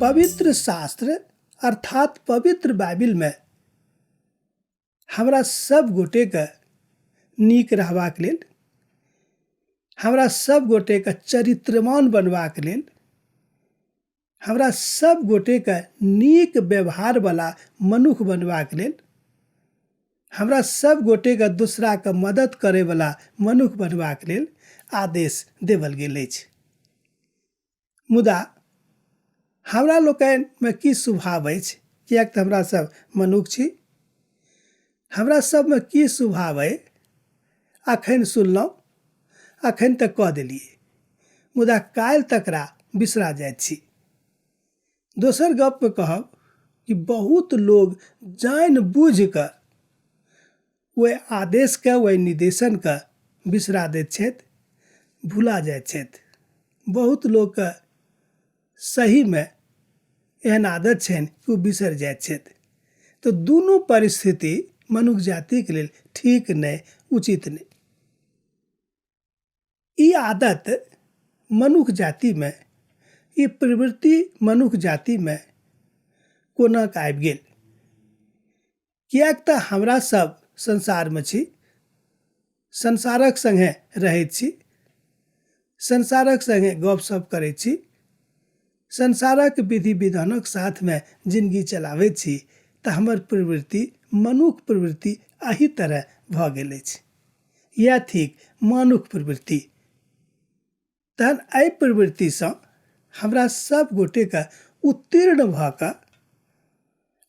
पवित्र शास्त्र अर्थात पवित्र बाइबिल में हमरा सब गोटे के नीक रहबाक लेल, हमरा सब गोटे के चरित्रवान बनबाक लेल, हमरा सब गोटे के नीक व्यवहार वाला मनुष्य बनबाक लेल, हमरा सब गोटे के दूसरा के मदद करे वाला मनुष्य बनबाक लेल आदेश देवल गेल अछि। मुदा हमरा लोकनि में की स्वभाव अछि, किएक तऽ हमरा सब मनुष्य छी। हमरा सब में की स्वभाव अइ अखन सुनलहुँ, अखन तक कह देलिए, मुदा काल्हि तकरा बिसरा जाइत छी। दोसर गप में कहब कि बहुत लोग जानि बूझि कऽ ओहि आदेश के, ओहि निर्देशन के बिसरा दैत छथि, भुला जाइत छथि। बहुत लोग के सही में एहन आदत छनि कि ओ बिसरि जाइत छथि। तो दुनू परिस्थिति मनुष्य जाति के लेल ठीक नहीं, उचित नहीं। ई आदत मनुष्य जाति में, ई प्रवृत्ति मनुष्य जाति में कोना के आबि गेल? किएक तऽ हमरा सब संसार में छी, संसारक संगे रहैत छी, संसारक संगे गपशप करैत छी, संसारक विधि विधानक साथ में जिंदगी चलाबैत छी, तऽ हमर प्रवृत्ति मनुष्य प्रवृत्ति एही तरह भऽ गेल अछि। यह थिक मानुष प्रवृत्ति। तहन एहि प्रवृत्ति सँ हमरा सब गोटे के उत्तीर्ण भऽ कऽ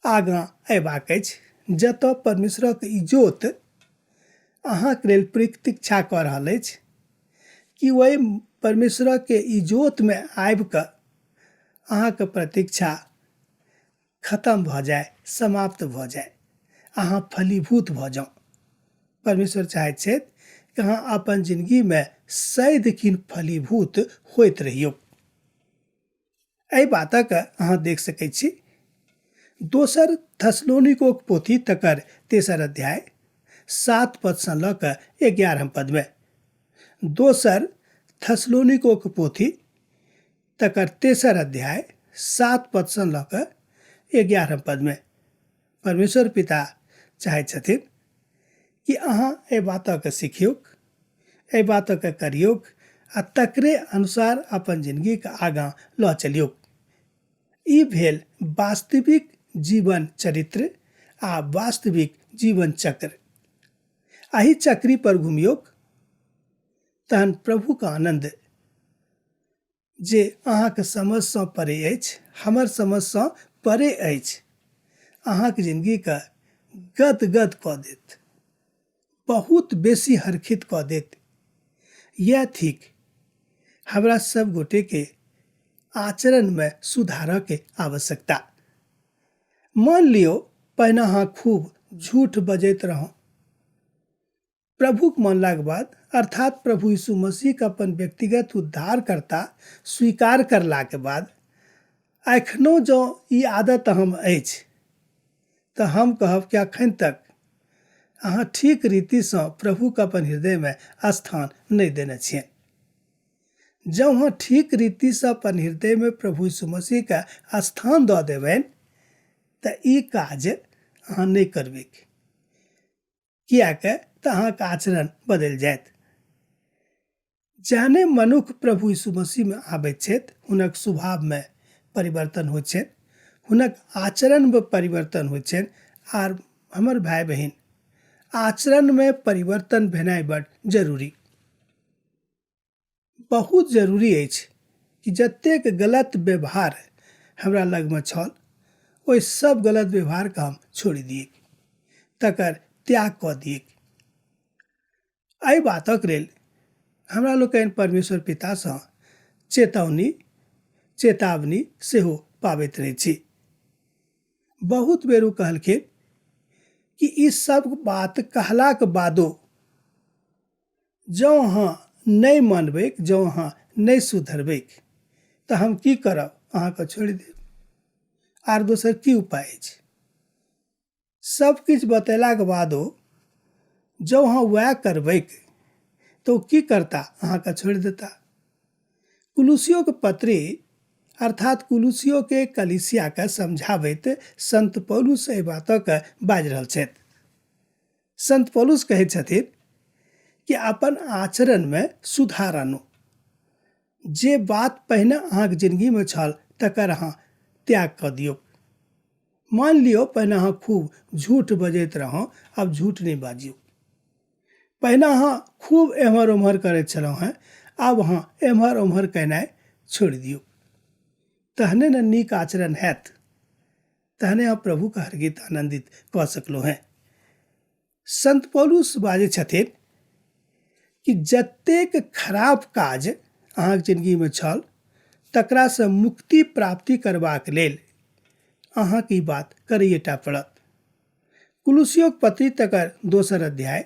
आगाँ अयबाक अछि। जतऽ परमेश्वरक इजोत अहाँके लेल प्रतीक्षा कऽ रहल अछि कि ओहि परमेश्वरके इजोत में आबि कऽ अहाँके प्रतीक्षा खत्म भऽ जाए, समाप्त भऽ जाए, अहाँ फलीभूत भऽ जाउ। परमेश्वर चाहैत छथि कि अहाँ अपन जिंदगी में सदिखन फलीभूत होइत रहियौ। एहि बातक अहाँ देख सकैत छी दोसर थस्सलुनीके पोथी तकर 3 अध्याय 7 पद सँ लऽ कऽ 11 पद में। दोसर थस्सलुनीके पोथी तकर 3 अध्याय 7 पद सँ लऽ कऽ 11 पद में परमेश्वर पिता चाहैत छथिन कि अहाँ एहि बातक सीखियौ, एहि बातक करियौ आ तकरे अनुसार अपन जिंदगी के आगाँ लऽ चलियौ। ई भेल वास्तविक जीवन चरित्र आ वास्तविक जीवन चक्र। एही चक्री पर घुमियौ, तहन प्रभु का आनंद जे अहाँके समझ सँ परे अछि, हमर समझ सँ परे अछि, अहाँके जिंदगी के गदगद कऽ देत, बहुत बेसी हरखित कऽ देत। यह थिक हमरा सब गोटे के आचरण में सुधार के आवश्यकता। मान लियो पहिने अहाँ खूब झूठ बजैत रहौ, प्रभु के मानला के बाद अर्थात प्रभु यीशु मसीह के अपन व्यक्तिगत उद्धारकर्ता स्वीकार करला के बाद एखनो जो ई आदत हम अछि, तऽ हम कहब कि अखन तक अहाँ ठीक रीति सँ प्रभु के अपन हृदय में स्थान नहीं देने छियै। जब अहाँ ठीक रीति सँ अपन हृदय में प्रभु यीशु मसीह के स्थान दऽ देबनि, तऽ ई काज अहाँ नहीं करबै। किएक तऽ अहाँके आचरण बदलि जायत। जहने मनुष्य प्रभु यीशु मसीह में आबैत छथि, हुनक स्वभाव में परिवर्तन होइत छनि, हुनक आचरण में परिवर्तन होइत छनि। आर हमर भाई बहिन, आचरण में परिवर्तन भेनाइ बड़ जरूरी, बहुत जरूरी अछि कि जतेक गलत व्यवहार हमरा लग में छल, ओहि सब गलत व्यवहार के हम छोड़ि दिए, तकर त्याग कऽ दिए। एहि बातक लेल हमरा लोकनि परमेश्वर पिता सँ चेतावनी सेहो पाबैत रहै छी। बहुत बेर कहलखिन कि ई सब बात कहला के बादो जँ अहाँ नहीं मानबै, जँ अहाँ नहीं सुधरबै, तऽ हम की करब, अहाँके छोड़ि देब। आर दोसर की उपाय अछि? सब किछु बतेला के बादो जँ अहाँ वएह करबै तो की करता, अहाँके छोड़ि देता। कुलुसियों के पत्री अर्थात कुलुसियों के कलिसिया के समझाबैत संत पौलुस एहि बातक बाजि रहल छथि। संत पौलुस कहै छथिन कि अपन आचरण में सुधार आनू। जे बात पहिने अहाँके जिंदगी में छल तकर अहाँ त्याग कऽ दियौ। मान लियो पहिने अहाँ खूब झूठ बजैत रहौ, अब झूठ नहीं बाजियौ। पहिने अहाँ खूब एम्हर ओम्हर करैत छलहुँ हैं, आब अहाँ एम्हर ओम्हर कहनाइ छोड़ि दियौ। तहने न नीक आचरण हैत, तहने अहाँ प्रभु के हरगित आनंदित कऽ सकलहुँ हैं। संत पौलुस बाजै छथिन कि जतेक खराब काज अहाँके जिंदगी में छल तकरा से मुक्ति प्राप्ति करबाक लेल अहाँके ई बात करैएटा पड़त। कुलुसियों पत्री तकर 2 अध्याय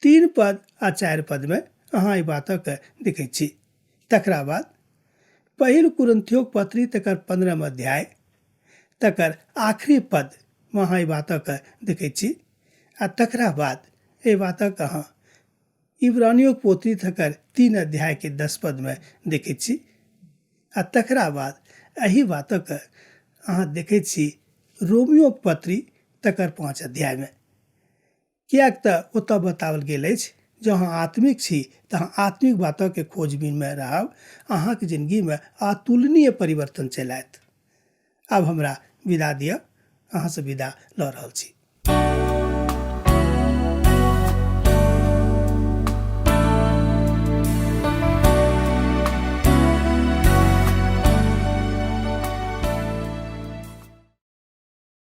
3 पद आ 4 पद में अहाँ ई बातक देखै छी। तकरा बाद पहिल कुरिन्थियों पत्री तकर 15 अध्याय तकर आखिरी पद में अहाँ ई बातक देखै छी। आ तकरा बाद ए बातक अहाँ इब्रानियों पोथी तकर 3 अध्याय के 10 पद में देखै छी। आ तकरा बाद एही बातक अहाँ देखै छी रोमियो पत्री तकर 5 अध्याय में। कियाक तऽ ओतऽ बताओल गेल अछि जँ अहाँ आत्मिक छी तऽ अहाँ आत्मिक बातक के खोजबीन में रहब, अहाँके जिंदगी में अतुलनीय परिवर्तन चलि आयत। आब हमरा विदा दिअ, अहाँ से विदा लऽ रहल छी।